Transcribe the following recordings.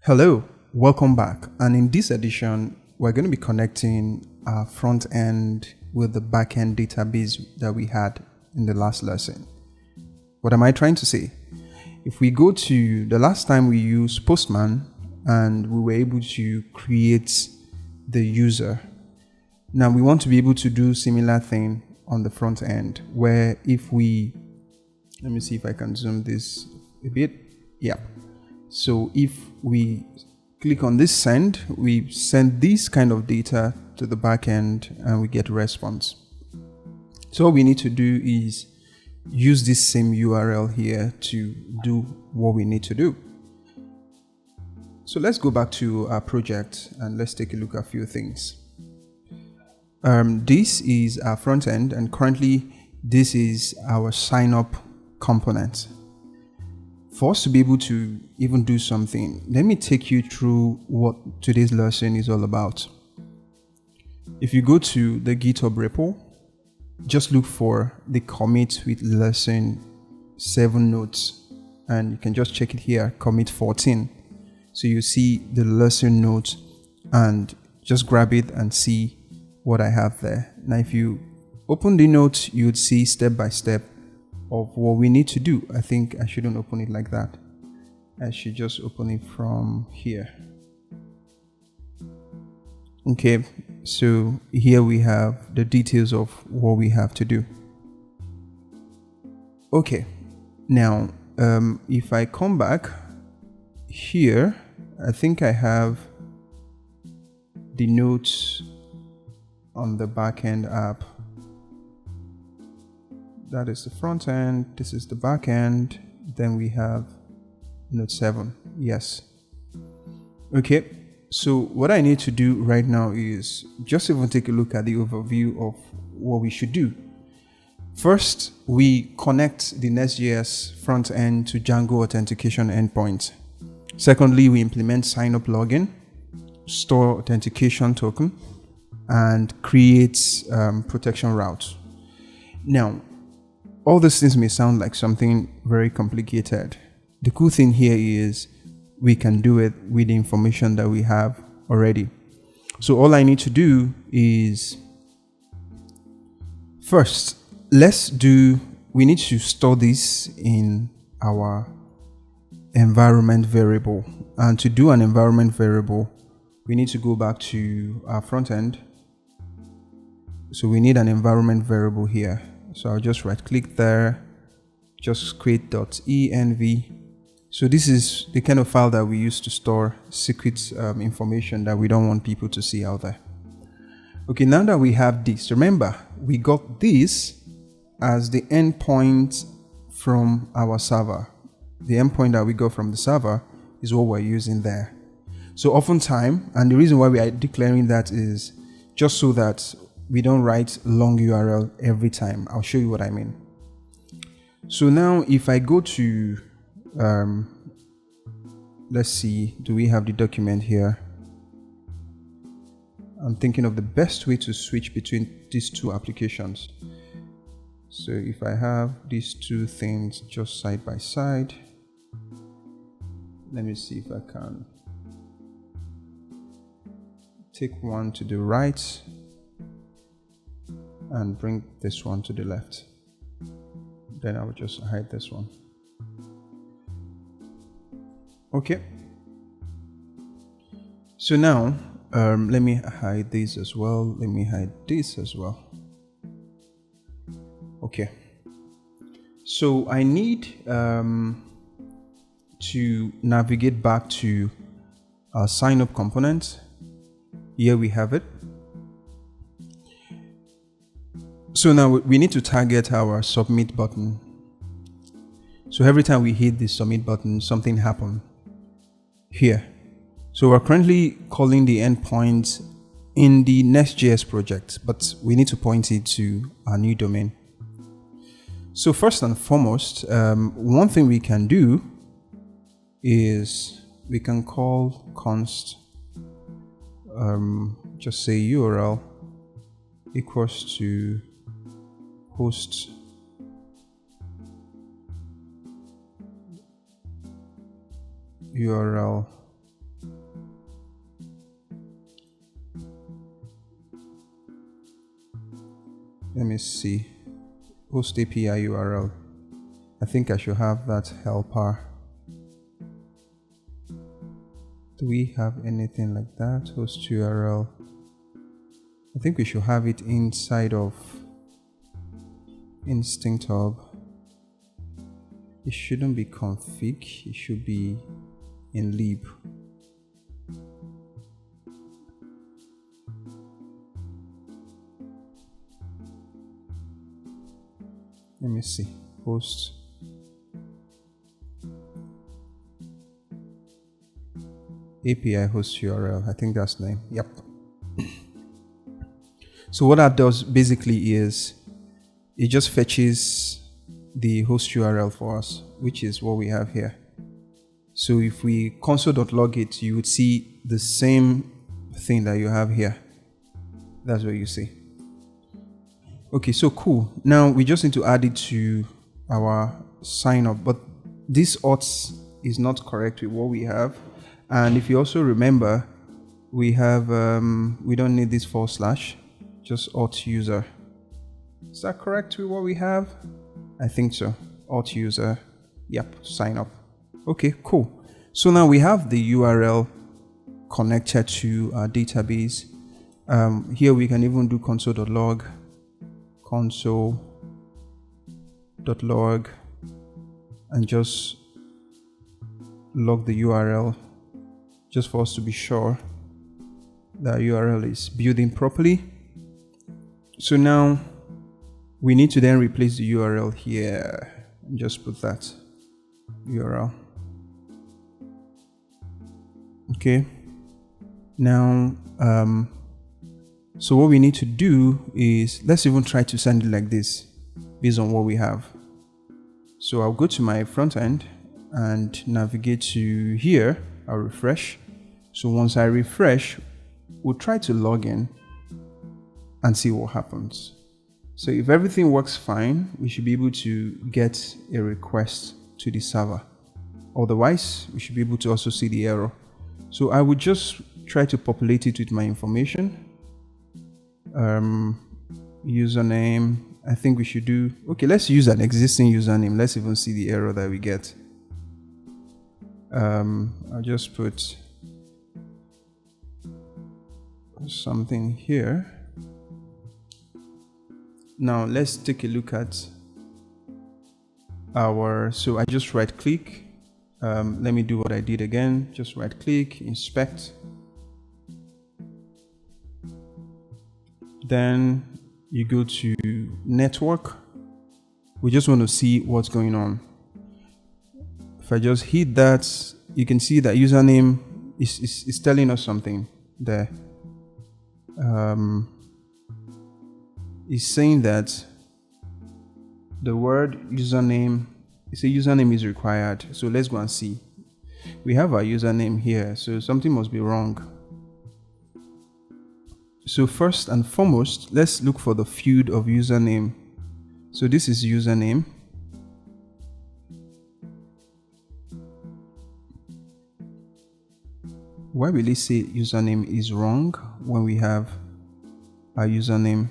Hello, welcome back. And in this edition, we're going to be connecting our front end with the backend database that we had in the last lesson. What am I trying to say? If we go to the last time we used Postman and we were able to create the user. Now we want to be able to do similar thing on the front end where if we, let me see if I can zoom this a bit. Yeah. So if we click on this send, we send this kind of data to the backend and we get a response. So all we need to do is use this same URL here to do what we need to do. So let's go back to our project and let's take a look at a few things. This is our front end, and currently this is our sign up component. For us to be able to even do something, let me take you through what today's lesson is all about. If you go to the GitHub repo, just look for the commit with lesson 7 notes, and you can just check it here, commit 14. So you see the lesson notes and just grab it and see what I have there. Now if you open the notes, you would see step by step of what we need to do. I think I shouldn't open it like that. I should just open it from here. Okay, so here we have the details of what we have to do. Okay, now if I come back here, I think I have the notes on the backend app. That is the front end, this is the back end, then we have note 7. Yes. Okay, so what I need to do right now is just even take a look at the overview of what we should do. First, we connect the Next.js front end to Django authentication endpoint. Secondly, we implement signup login, store authentication token, and create protection route. Now, all these things may sound like something very complicated. The cool thing here is we can do it with the information that we have already. So all I need to do is first, we need to store this in our environment variable. And to do an environment variable, we need to go back to our front end. So we need an environment variable here. So I'll just right click there, just create .env. So this is the kind of file that we use to store secret information that we don't want people to see out there. Okay, now that we have this, remember we got this as the endpoint from our server. The endpoint that we got from the server is what we're using there. So oftentimes, and the reason why we are declaring that is just so that we don't write long URL every time. I'll show you what I mean. So now if I go to, let's see, do we have the document here? I'm thinking of the best way to switch between these two applications. So if I have these two things just side by side, let me see if I can take one to the right and bring this one to the left. Then I will just hide this one. Okay. So now let me hide this as well. Let me hide this as well. Okay. So I need to navigate back to our sign up component. Here we have it. So now we need to target our submit button. So every time we hit the submit button, something happens here. So we're currently calling the endpoint in the Next.js project, but we need to point it to our new domain. So first and foremost, one thing we can do is we can call const, just say URL equals to host URL Let me see. Host API URL. I think I should have that helper. Do we have anything like that? Host URL. I think we should have it inside of Instinct Hub. It shouldn't be config. It should be in lib. Let me see. Host. API host URL. I think that's the name. Yep. So what that does basically is it just fetches the host URL for us, which is what we have here. So if we console.log it, you would see the same thing that you have here. That's what you see. Okay, so cool. Now we just need to add it to our sign up, but this auth is not correct with what we have. And if you also remember, we have we don't need this / just auth user. Is that correct with what we have? I think so. Auth user. Yep, sign up. Okay, cool. So now we have the URL connected to our database. Here we can even do console.log and just log the URL just for us to be sure that URL is building properly. So now we need to then replace the URL here and just put that URL. Okay. Now, so what we need to do is, let's even try to send it like this based on what we have. So I'll go to my front end and navigate to here. I'll refresh. So once I refresh, we'll try to log in and see what happens. So if everything works fine, we should be able to get a request to the server. Otherwise, we should be able to also see the error. So I would just try to populate it with my information. Username, I think we should do, okay, let's use an existing username. Let's even see the error that we get. I'll just put something here. Now let's take a look at so I just right click. Let me do what I did again. Just right click, inspect. Then you go to network. We just want to see what's going on. If I just hit that, you can see that username is telling us something there. It's saying that the word username, it's a username is required. So let's go and see. We have our username here, so something must be wrong. So first and foremost, let's look for the field of username. So this is username. Why will it say username is wrong when we have our username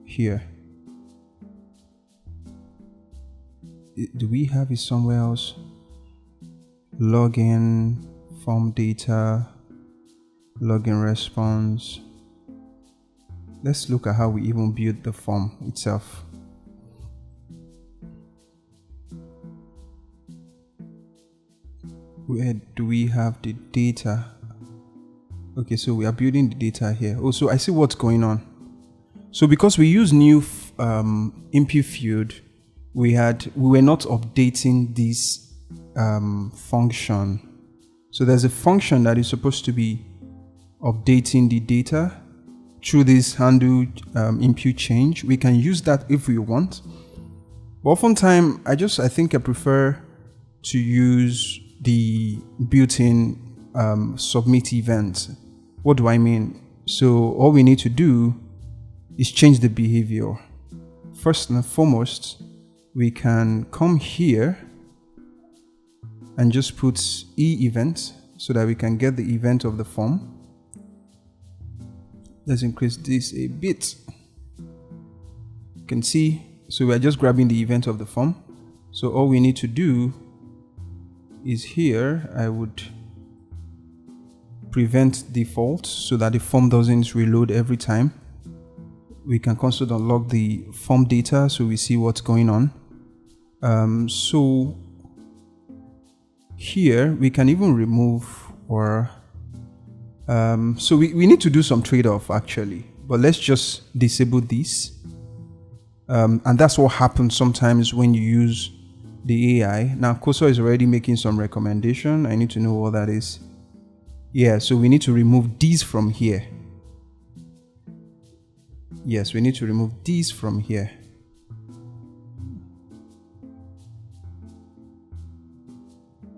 here? Do we have it somewhere else? Login, form data, login response. Let's look at how we even build the form itself. Where do we have the data? Okay, so we are building the data here. Also, I see what's going on. So because we use new input field, we were not updating this function. So there's a function that is supposed to be updating the data through this handle input change. We can use that if we want, but oftentimes I think I prefer to use the built-in submit event. What do I mean? So all we need to do is change the behavior. First and foremost, we can come here and just put e-event so that we can get the event of the form. Let's increase this a bit. can see, so we're just grabbing the event of the form. So all we need to do is here, I would prevent default so that the form doesn't reload every time. We can console.log the form data so we see what's going on. So here we can even remove or so we need to do some trade-off actually, but let's just disable this. And that's what happens sometimes when you use the AI. Now Cursor is already making some recommendation. I need to know what that is. Yeah, so we need to remove these from here. Yes, we need to remove these from here.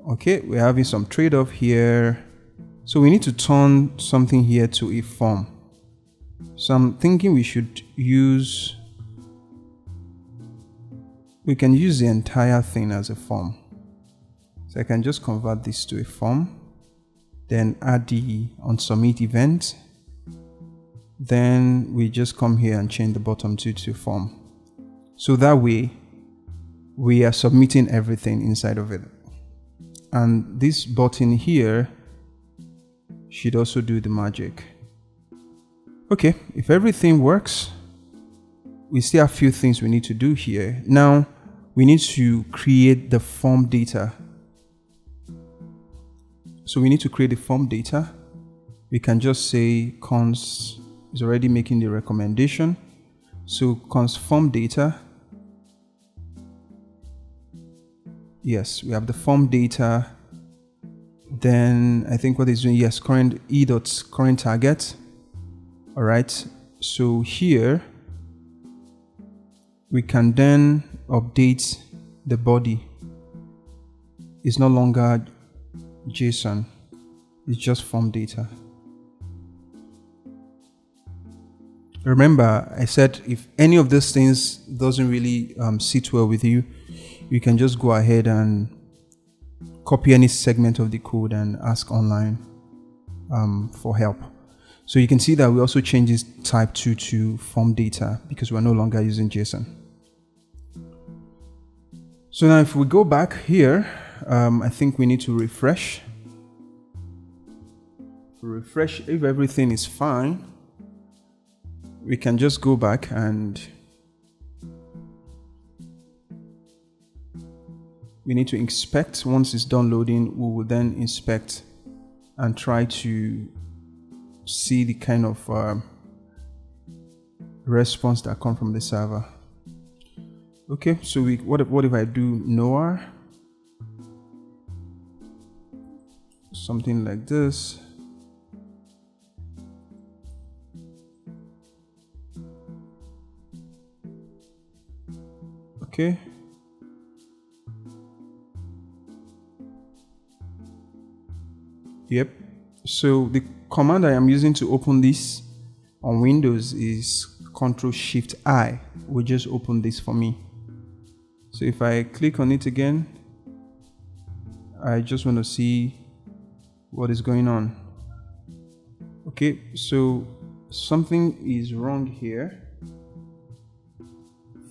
Okay, we're having some trade-off here. So we need to turn something here to a form. So I'm thinking we should use, we can use the entire thing as a form. So I can just convert this to a form, then add the onSubmit event. Then we just come here and change the bottom to form. So that way we are submitting everything inside of it. And this button here should also do the magic. Okay, if everything works, we still have a few things we need to do here. Now we need to create the form data. So we need to create the form data. We can just say const is already making the recommendation. So const form data. Yes, we have the form data. Then I think what it's doing, yes, current current target. All right. So here we can then update the body. It's no longer JSON. It's just form data. Remember, I said if any of these things doesn't really sit well with you, you can just go ahead and copy any segment of the code and ask online for help. So you can see that we also change this type to form data because we're no longer using JSON. So now if we go back here, I think we need to refresh. Refresh, if everything is fine, we can just go back and we need to inspect. Once it's done loading, we will then inspect and try to see the kind of response that comes from the server. Okay, so what if I do Noah? Something like this. Okay. Yep. So the command I am using to open this on Windows is Ctrl+Shift+I. Will just open this for me. So if I click on it again, I just want to see what is going on. Okay, so something is wrong here.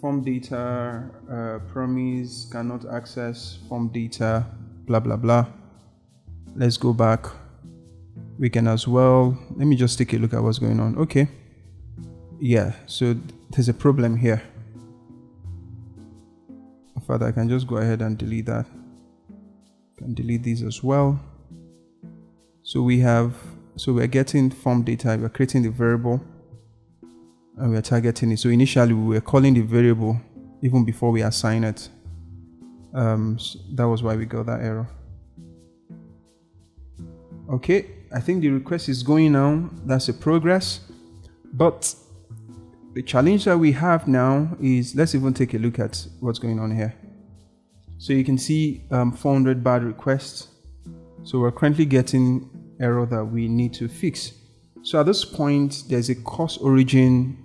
Form data, promise cannot access form data, blah blah blah. Let's go back. We can as well, let me just take a look at what's going on. Okay, yeah, so there's a problem here. In fact, I can just go ahead and delete that. Can delete these as well. So we're getting form data, we're creating the variable and we're targeting it. So initially we were calling the variable even before we assign it. So that was why we got that error. Okay, I think the request is going now. That's a progress. But the challenge that we have now is, let's even take a look at what's going on here. So you can see 400 bad requests. So we're currently getting error that we need to fix. So at this point, there's a course origin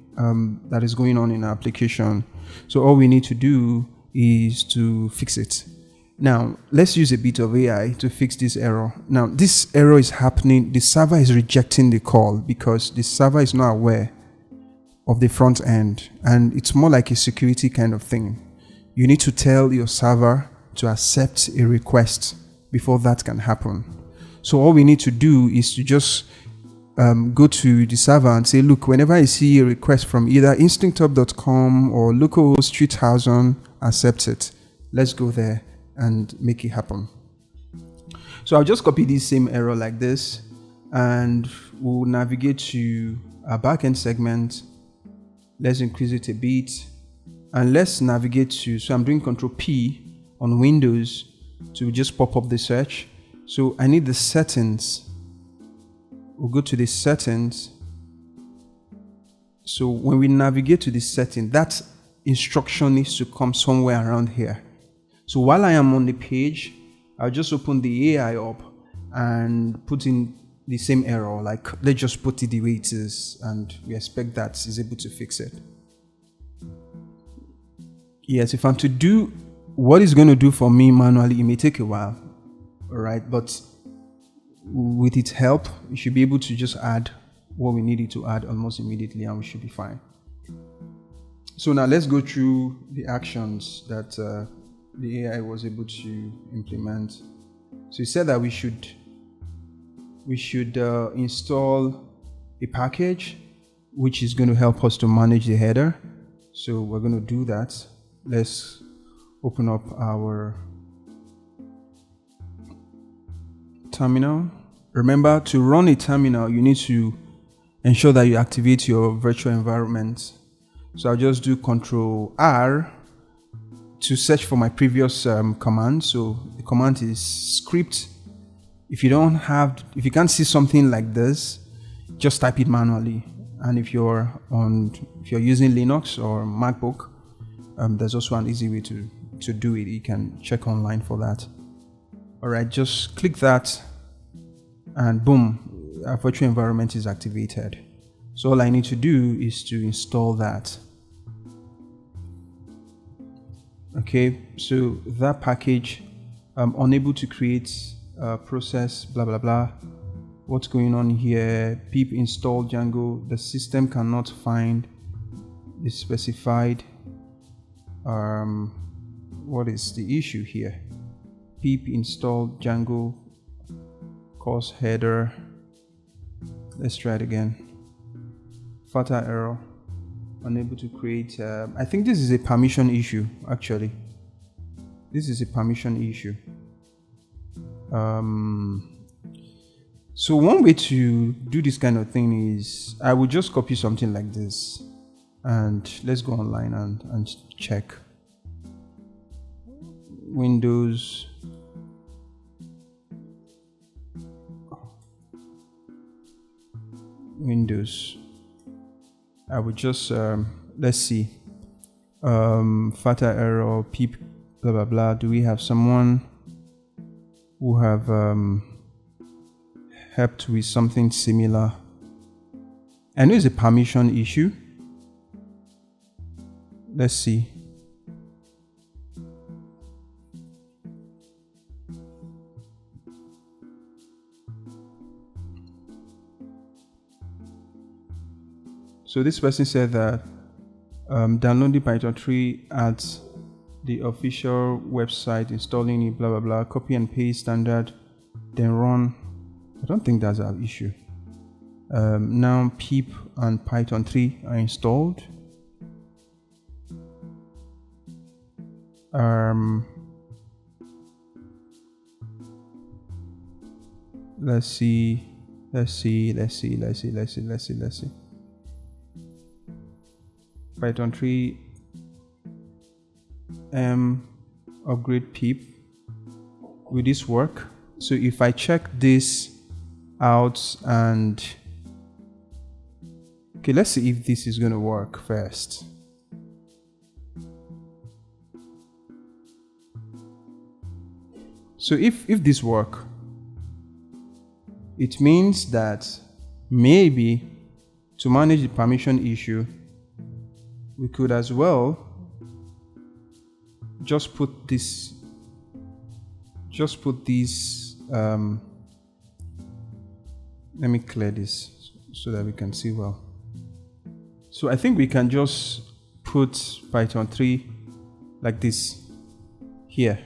that is going on in our application. So all we need to do is to fix it. Now, let's use a bit of AI to fix this error. Now, this error is happening. The server is rejecting the call because the server is not aware of the front end, and it's more like a security kind of thing. You need to tell your server to accept a request before that can happen. So all we need to do is to just go to the server and say, look, whenever I see a request from either instinctup.com or localhost 3000, accept it. Let's go there and make it happen. So I'll just copy this same error like this, and we'll navigate to our backend segment. Let's increase it a bit, and let's navigate to, so I'm doing Control P on Windows to just pop up the search. So I need the settings. We'll go to the settings. So when we navigate to the setting, that instruction needs to come somewhere around here. So while I am on the page, I'll just open the AI up and put in the same error. Like, let's just put it the way it is, and we expect that is able to fix it. Yes, if I'm to do what it's going to do for me manually, it may take a while. All right, but with its help, we should be able to just add what we needed to add almost immediately, and we should be fine. So now let's go through the actions that the AI was able to implement. So it said that we should install a package which is going to help us to manage the header. So we're going to do that. Let's open up our terminal. Remember, to run a terminal, you need to ensure that you activate your virtual environment. So I'll just do Control R to search for my previous command. So the command is script. If you can't see something like this, just type it manually. And if you're using Linux or MacBook, there's also an easy way to do it. You can check online for that. All right, just click that, and boom, our virtual environment is activated. So all I need to do is to install that. Okay, so that package, I'm unable to create a process, blah, blah, blah. What's going on here? Pip install Django. The system cannot find the specified, what is the issue here? Pip install Django course header. Let's try it again. Fatal error. Unable to create. I think this is a permission issue, actually. This is a permission issue. So one way to do this kind of thing is I would just copy something like this, and let's go online and check. Windows. I would just let's see. Fatal error, pip, blah blah blah. Do we have someone who have helped with something similar? I know it's a permission issue. Let's see. So this person said that downloading Python 3 at the official website, installing it, blah blah blah, copy and paste standard, then run. I don't think that's our issue. Now pip and Python 3 are installed. Let's see. Python 3 upgrade pip. Will this work? So if I check this out and okay, let's see if this is going to work first. So if this work, it means that maybe to manage the permission issue, we could as well just put this, let me clear this so that we can see well. So I think we can just put Python 3 like this here.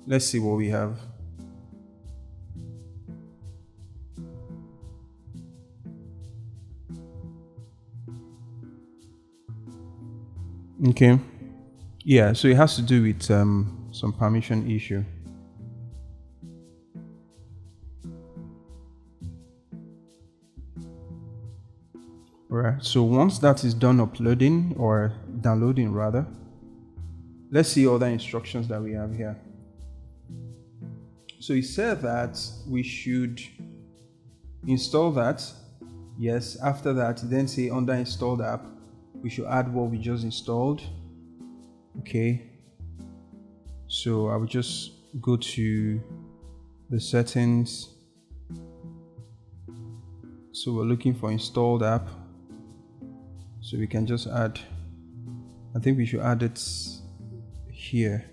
Let's see what we have. Okay. Yeah, so it has to do with some permission issue. Right. So once that is done uploading or downloading rather, let's see other instructions that we have here. So it said that we should install that. Yes. After that, then say under installed app, we should add what we just installed. Okay. So I will just go to the settings. So we're looking for installed app. So we can just add, I think we should add it here.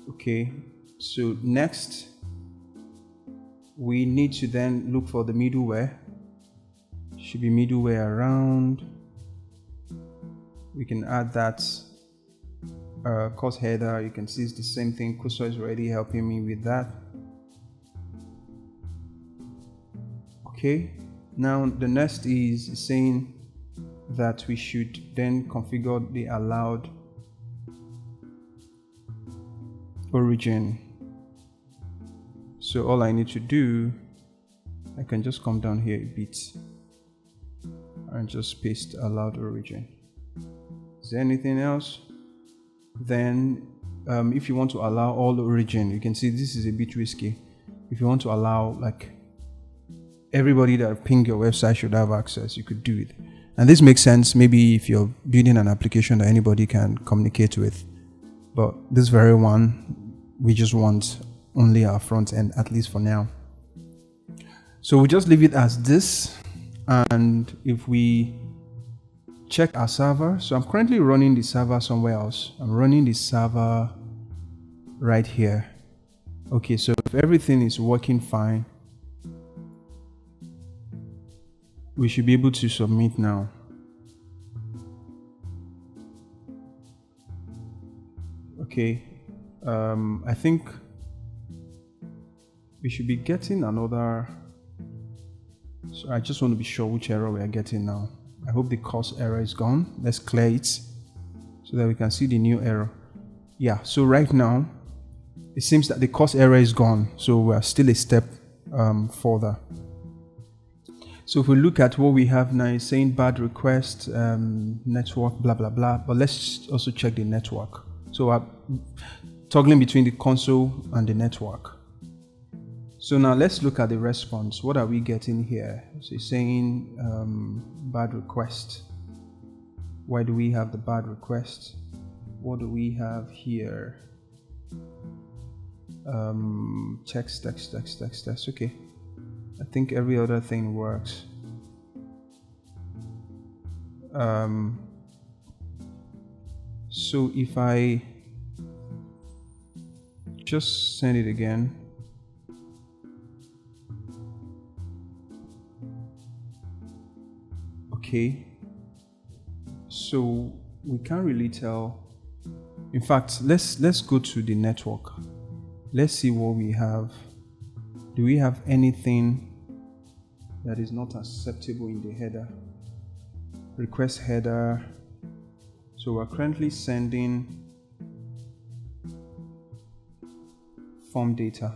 Okay, so next we need to then look for the middleware. Should be middleware around. We can add that course header. You can see it's the same thing. Kusa is already helping me with that. Okay, now the next is saying that we should then configure the allowed origin. So all I need to do, I can just come down here a bit and just paste allowed origin. Is there anything else? Then if you want to allow all origin, you can see this is a bit risky. If you want to allow like everybody that ping your website should have access, you could do it. And this makes sense maybe if you're building an application that anybody can communicate with. But this very one, we just want only our front end, at least for now. So we just leave it as this. And if we check our server, so I'm currently running the server somewhere else. I'm running the server right here. Okay, so if everything is working fine, we should be able to submit now. Okay, I think we should be getting another. So I just want to be sure which error we are getting now. I hope the course error is gone. Let's clear it so that we can see the new error. Yeah, so right now it seems that the course error is gone. So we're still a step further. So if we look at what we have now, it's saying bad request, network, blah, blah, blah. But let's also check the network. So we're toggling between the console and the network. So now let's look at the response. What are we getting here? So it's saying bad request. Why do we have the bad request? What do we have here? Text. Okay. I think every other thing works. So if I just send it again, okay, so we can't really tell. In fact, let's go to the network. Let's see what we have. Do we have anything that is not acceptable in the header? Request header. So we're currently sending form data.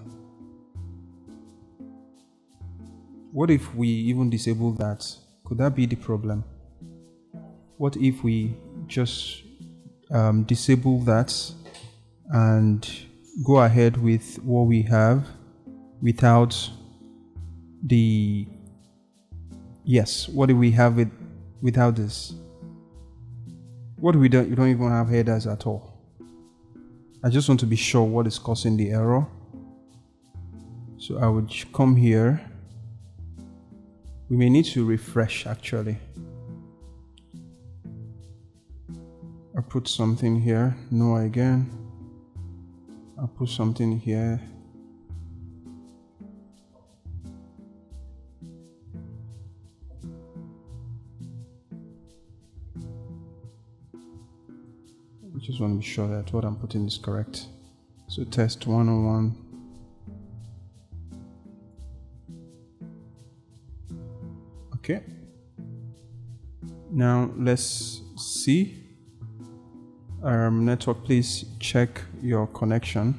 What if we even disable that? Could that be the problem? What if we just disable that and go ahead with what we have without the what do we have it without this? What do we do? You don't even have headers at all. I just want to be sure what is causing the error. So I would come here. We may need to refresh actually. I'll put something here. Noah again. I'll put something here. Just want to be sure that what I'm putting is correct. So test 101. Okay. Now let's see. Network, please check your connection.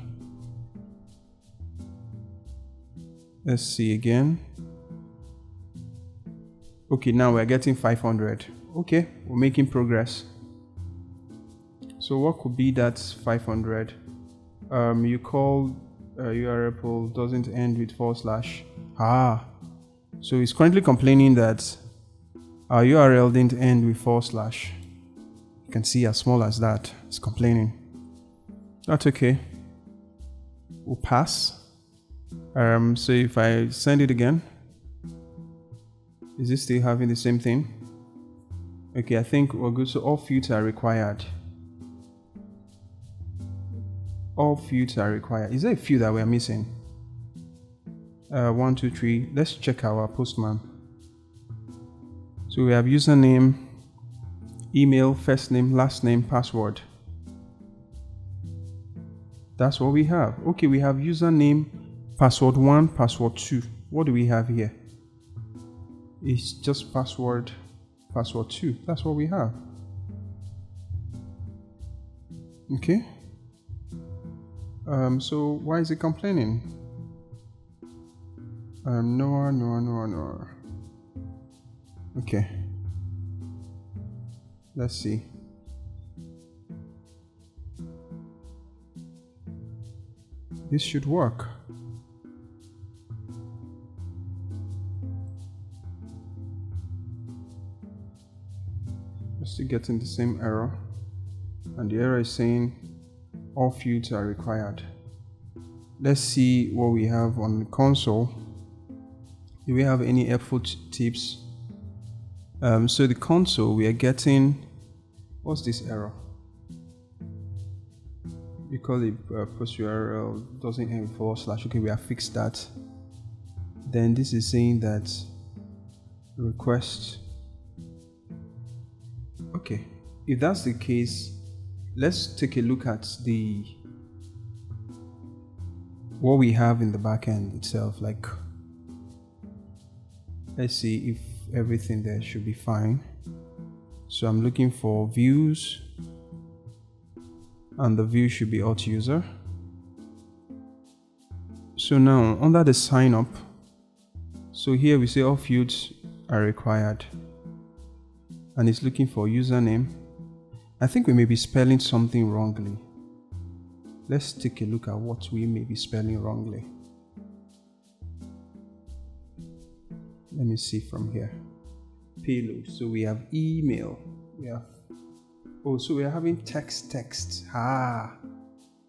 Let's see again. Okay, now we're getting 500. Okay, we're making progress. So what could be that 500? You call URL pool doesn't end with /. So it's currently complaining that our URL didn't end with /. You can see as small as that. It's complaining. That's okay. We'll pass. So if I send it again, is it still having the same thing? Okay, I think we're good. So all fields are required. All fields are required. Is there a field that we're missing? 1, 2, 3. Let's check our postman. So we have username, email, first name, last name, password. That's what we have. Okay, we have username, password 1, password 2. What do we have here? It's just password 2. That's what we have. Okay. So why is it complaining? Noah. Okay. Let's see. This should work. We're still getting the same error. And the error is saying all fields are required. Let's see what we have on the console. Do we have any helpful tips? So the console, we are getting, what's this error? Because the post URL doesn't end with /. Okay, we have fixed that. Then this is saying that request. Okay, if that's the case, let's take a look at what we have in the backend itself. Like, let's see if everything there should be fine. So I'm looking for views, and the view should be auth user. So now under the sign up, so here we say all fields are required, and it's looking for username. I think we may be spelling something wrongly. Let's take a look at what we may be spelling wrongly. Let me see from here. Payload. So we have email. So we are having text. It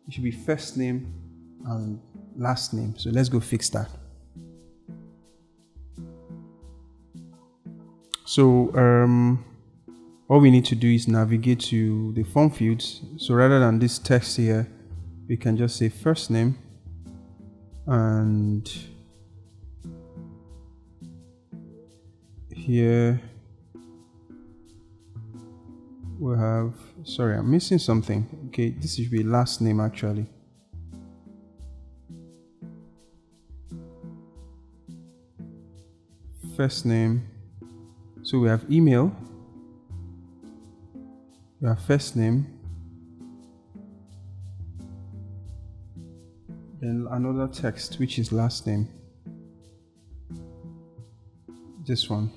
should be first name and last name. So let's go fix that. So all we need to do is navigate to the form fields. So rather than this text here, we can just say first name, and here we'll have, sorry, I'm missing something. Okay, this should be last name actually. First name. So we have email, we have first name, then another text which is last name. This one.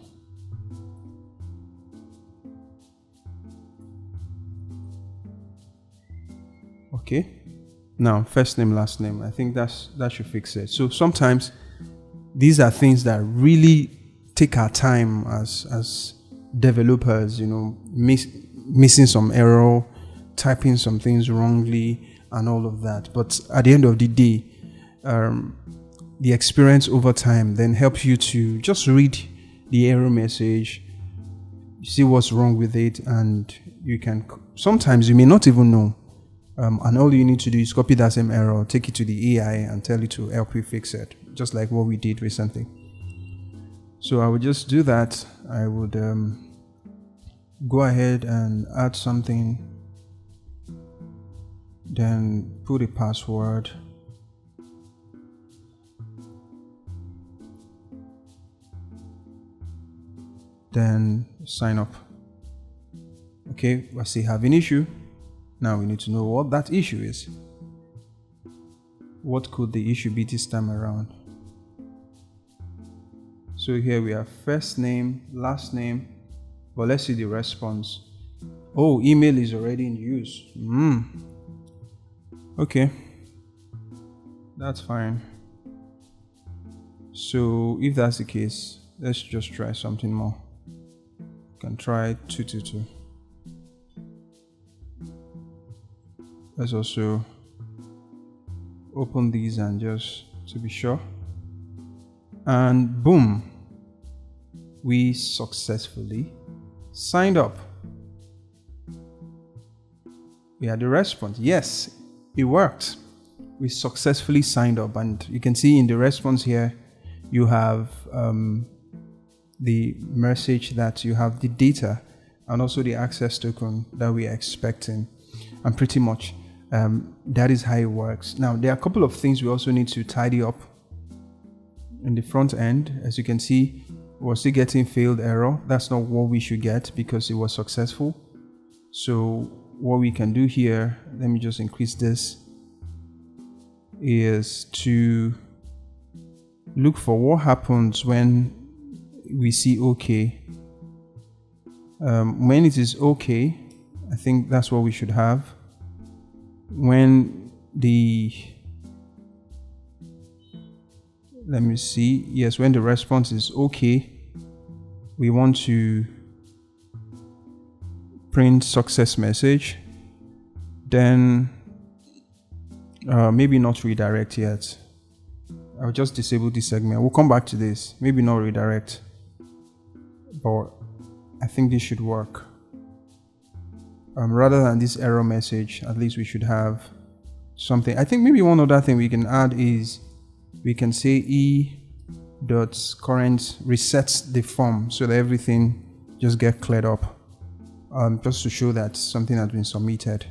Okay. Now first name, last name. I think that should fix it. So sometimes these are things that really take our time as developers, you know, missing some error, typing some things wrongly, and all of that. But at the end of the day, the experience over time then helps you to just read the error message, see what's wrong with it, and you can, sometimes you may not even know, and all you need to do is copy that same error, take it to the AI and tell it to help you fix it, just like what we did recently. So I would just do that. I would go ahead and add something then put a password, then sign up. Okay, I see have an issue. Now we need to know what that issue is. What could the issue be this time around? So here we have first name, last name, but let's see the response. Oh, email is already in use. Okay, that's fine. So if that's the case, let's just try something more. You can try 222. Let's also open these and just to be sure. And boom, we successfully signed up. We had the response. Yes, it worked. We successfully signed up, and you can see in the response here, you have the message that you have the data and also the access token that we are expecting, and pretty much that is how it works. Now, there are a couple of things we also need to tidy up in the front end. As you can see, we're still getting failed error. That's not what we should get because it was successful. So what we can do here, let me just increase this, is to look for what happens when we see OK. When it is OK, I think that's what we should have. When the, let me see, yes, when the response is OK, we want to print success message, then maybe not redirect yet. I'll just disable this segment. We'll come back to this. Maybe not redirect, but I think this should work. Rather than this error message, at least we should have something. I think maybe one other thing we can add is we can say e.current resets the form so that everything just get cleared up, just to show that something has been submitted.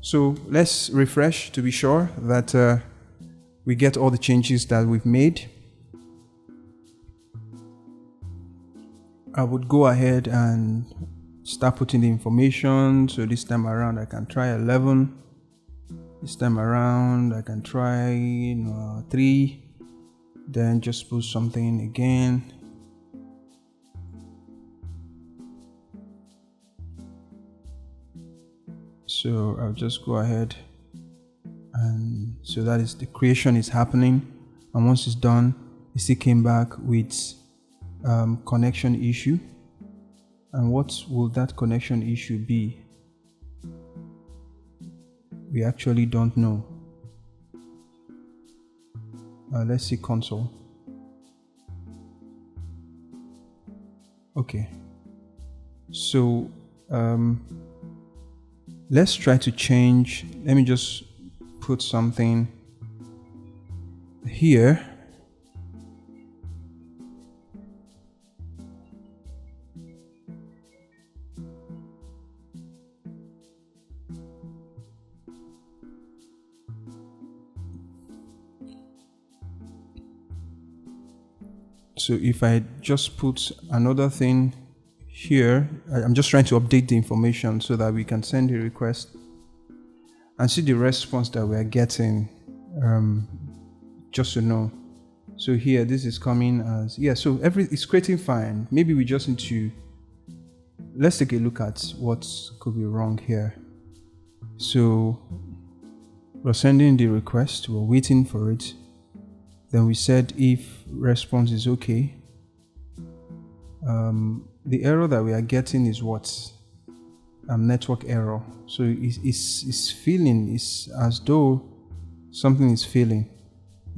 So let's refresh to be sure that we get all the changes that we've made. I would go ahead and start putting the information. So this time around I can try 11. This time around I can try 3. Then just put something again. So I'll just go ahead, and so that is the creation is happening, and once it's done, it still came back with connection issue. And what will that connection issue be? We actually don't know. Let's see console. Okay, so let's try to change. Let me just put something here. So if I just put another thing here, I'm just trying to update the information so that we can send the request and see the response that we're getting, just to know. So here, this is coming as, yeah, so it's creating fine. Maybe we just need to, let's take a look at what could be wrong here. So we're sending the request, we're waiting for it. Then we said if response is okay. The error that we are getting is what? Network error. So it's feeling, it's as though something is failing.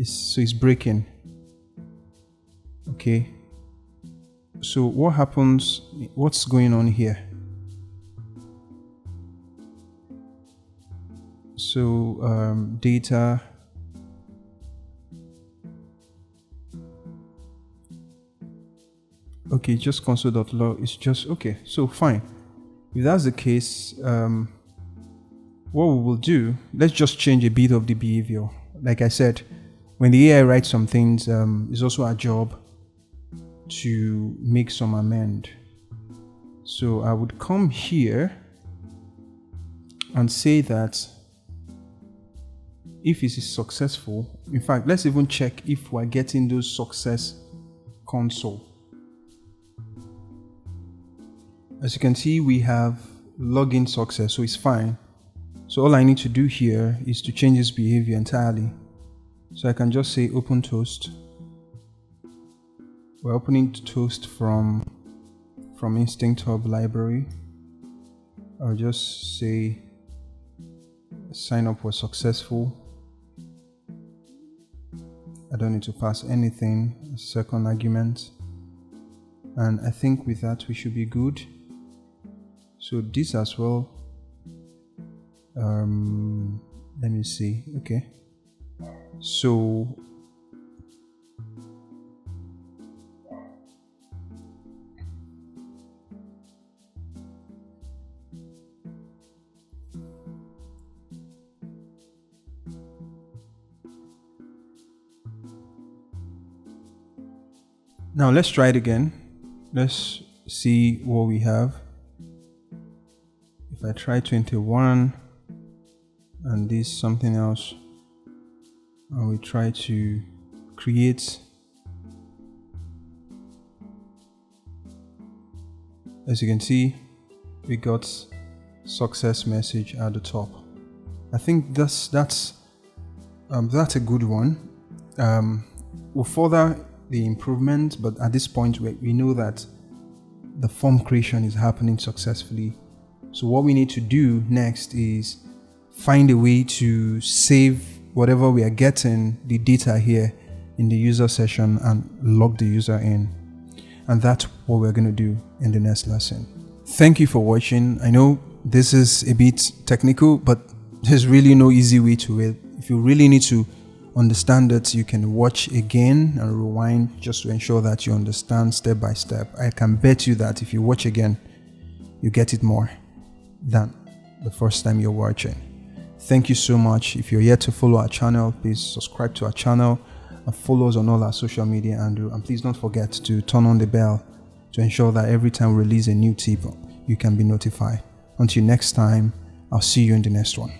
So it's breaking. Okay. So what happens? What's going on here? So data. Okay, just console.log is just okay. So fine. If that's the case, what we will do, let's just change a bit of the behavior. Like I said, when the AI writes some things, it's also our job to make some amend. So I would come here and say that if it is successful, in fact, let's even check if we're getting those success console. As you can see, we have login success, so it's fine. So all I need to do here is to change this behavior entirely. So I can just say open toast. We're opening toast from Instinct Hub library. I'll just say sign up was successful. I don't need to pass anything, second argument. And I think with that we should be good. So this as well. Let me see. Okay. So now let's try it again. Let's see what we have. If I try 21 and this something else, and we try to create, as you can see, we got success message at the top. I think that's a good one. We'll further the improvement, but at this point we know that the form creation is happening successfully. So what we need to do next is find a way to save whatever we are getting, the data here in the user session, and log the user in. And that's what we're going to do in the next lesson. Thank you for watching. I know this is a bit technical, but there's really no easy way to it. If you really need to understand it, you can watch again and rewind just to ensure that you understand step by step. I can bet you that if you watch again, you get it more than the first time you're watching. Thank you so much. If you're yet to follow our channel, please subscribe to our channel and follow us on all our social media, and please don't forget to turn on the bell to ensure that every time we release a new tip, you can be notified. Until next time, I'll see you in the next one.